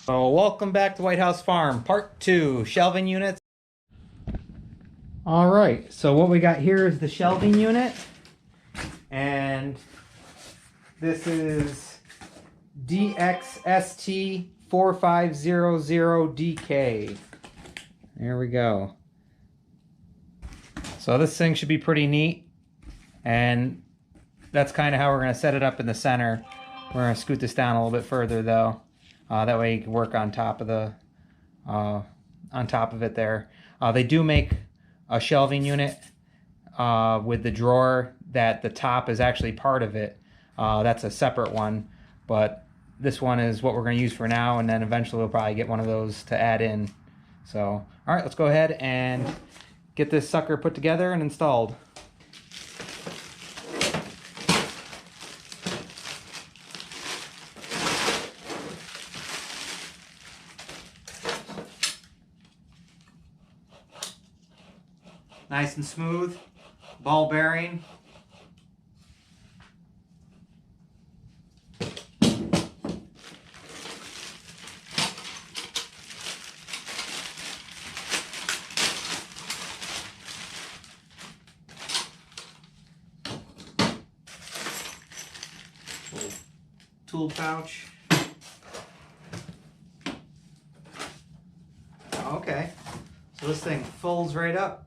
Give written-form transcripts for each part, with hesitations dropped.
So welcome back to Whitehouse Farm, part 2, shelving units. All right, so what we got here is the shelving unit, and this is DXST4500DK. There we go. So this thing should be pretty neat, and that's kind of how we're going to set it up in the center. We're going to scoot this down a little bit further though. That way you can work on top of the it there. They do make a shelving unit with the drawer that the top is actually part of it. That's a separate one, but this one is what we're going to use for now, and then eventually we'll probably get one of those to add in. So, all right, let's go ahead and get this sucker put together and installed. Nice and smooth, ball bearing. Tool pouch. Okay, so this thing folds right up.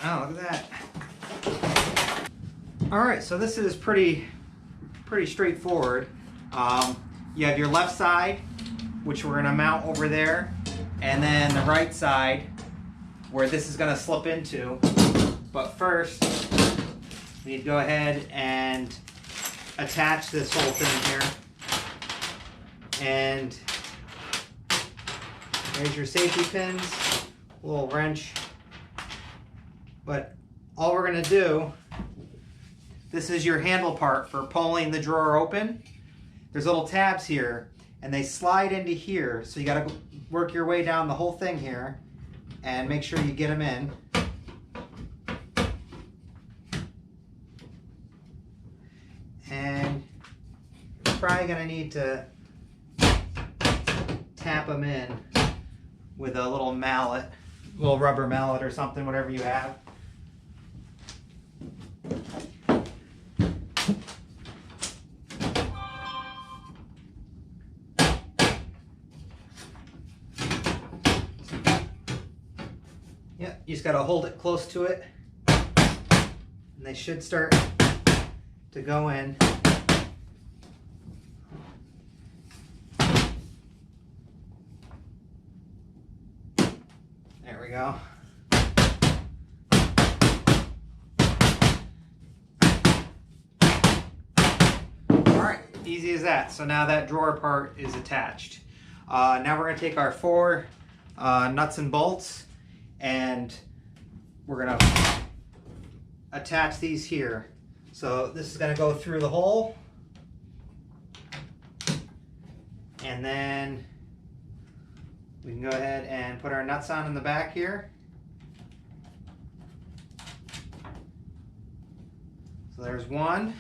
Oh, look at that. All right, so this is pretty straightforward. You have your left side, which we're gonna mount over there, and then the right side, where this is gonna slip into. But first, we need to go ahead and attach this whole thing here. And there's your safety pins, a little wrench. But all we're gonna do, this is your handle part for pulling the drawer open. There's little tabs here, and they slide into here. So you gotta work your way down the whole thing here and make sure you get them in. And you're probably gonna need to tap them in with a little mallet, a little rubber mallet or something, whatever you have. Yep, you just got to hold it close to it, and they should start to go in. There we go. All right, easy as that. So now that drawer part is attached. Now we're going to take our 4 nuts and bolts, and we're going to attach these here. So this is going to go through the hole, and then we can go ahead and put our nuts on in the back here. So there's one.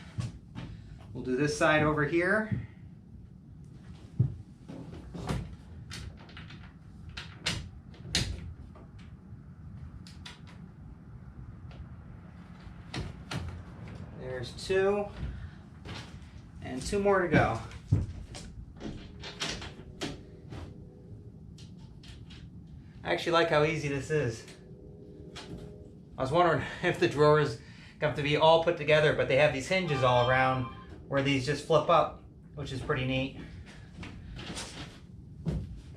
We'll do this side over here. There's 2, and 2 more to go. I actually like how easy this is. I was wondering if the drawers have to be all put together, but they have these hinges all around where these just flip up, which is pretty neat.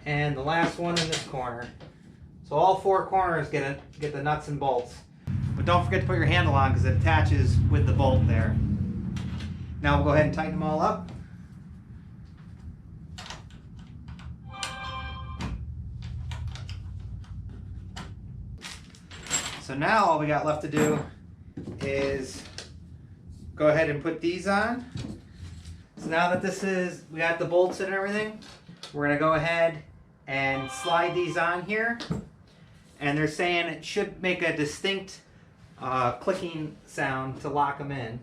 And the last one in this corner. So all 4 corners get the nuts and bolts. But don't forget to put your handle on because it attaches with the bolt there. Now we'll go ahead and tighten them all up. So now all we got left to do is go ahead and put these on. So now that we got the bolts and everything, we're gonna go ahead and slide these on here. And they're saying it should make a distinct clicking sound to lock them in.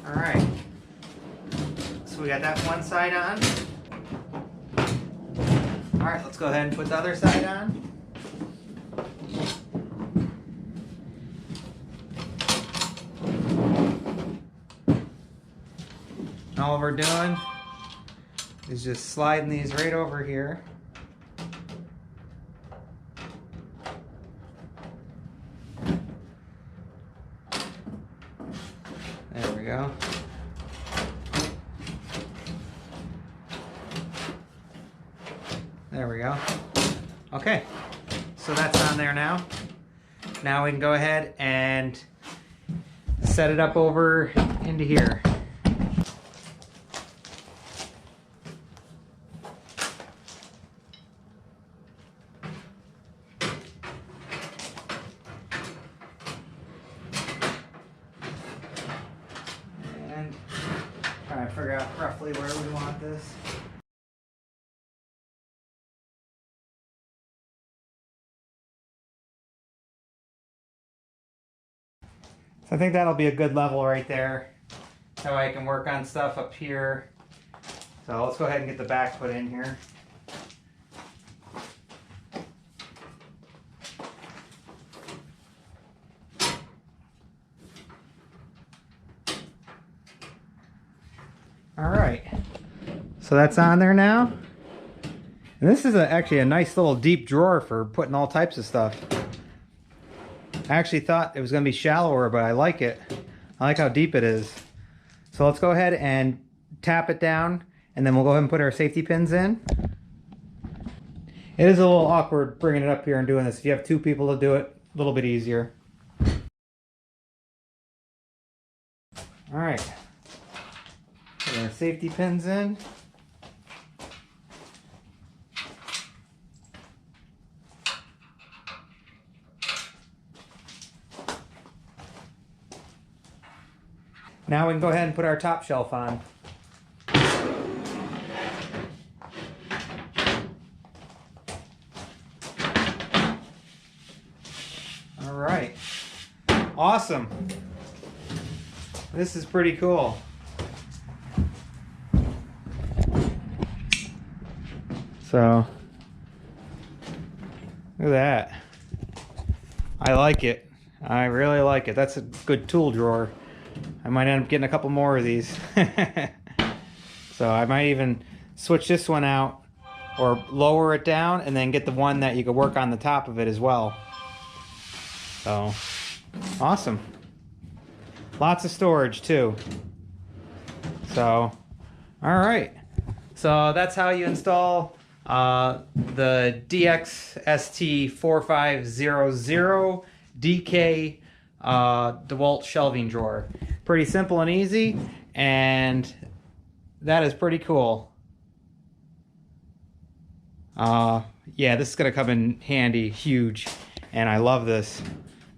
Alright, so we got that one side on. Alright, let's go ahead and put the other side on. All we're doing is just sliding these right over here. There we go. There we go. Okay, so that's on there now. Now we can go ahead and set it up over into here. And trying to figure out roughly where we want this. So I think that'll be a good level right there. That way I can work on stuff up here. So let's go ahead and get the back put in here. All right, so that's on there now. And this is actually a nice little deep drawer for putting all types of stuff. I actually thought it was going to be shallower, but I like it. I like how deep it is. So let's go ahead and tap it down, and then we'll go ahead and put our safety pins in. It is a little awkward bringing it up here and doing this. If you have two people to do it, a little bit easier. All right. Put our safety pins in. Now we can go ahead and put our top shelf on. All right. Awesome. This is pretty cool. So, look at that. I like it. I really like it. That's a good tool drawer. I might end up getting a couple more of these. So I might even switch this one out or lower it down and then get the one that you could work on the top of it as well. So, awesome. Lots of storage too. So, all right. So that's how you install the DXST4500DK DeWalt shelving drawer. Pretty simple and easy, and that is pretty cool. Yeah, this is gonna come in handy, huge, and I love this.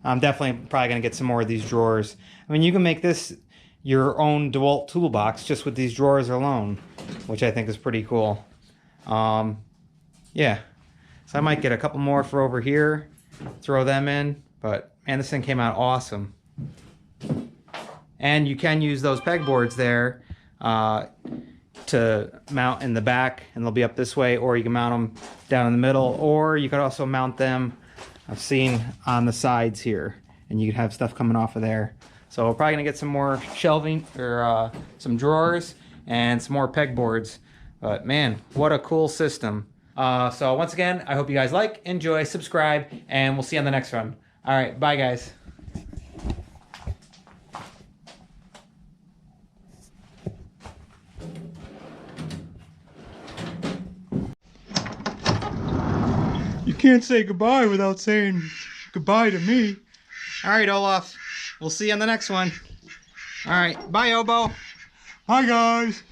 I'm definitely probably gonna get some more of these drawers. I mean, you can make this your own DeWalt toolbox just with these drawers alone, which I think is pretty cool. Yeah, so I might get a couple more for over here, throw them in, but man, this thing came out awesome. And you can use those pegboards there to mount in the back, and they'll be up this way, or you can mount them down in the middle, or you could also mount them, I've seen, on the sides here, and you can have stuff coming off of there. So we're probably gonna get some more shelving, or some drawers, and some more pegboards. But man, what a cool system. So once again, I hope you guys like, enjoy, subscribe, and we'll see you on the next one. All right, bye guys. You can't say goodbye without saying goodbye to me. All right, Olaf. We'll see you on the next one. All right, bye, Obo. Hi, guys.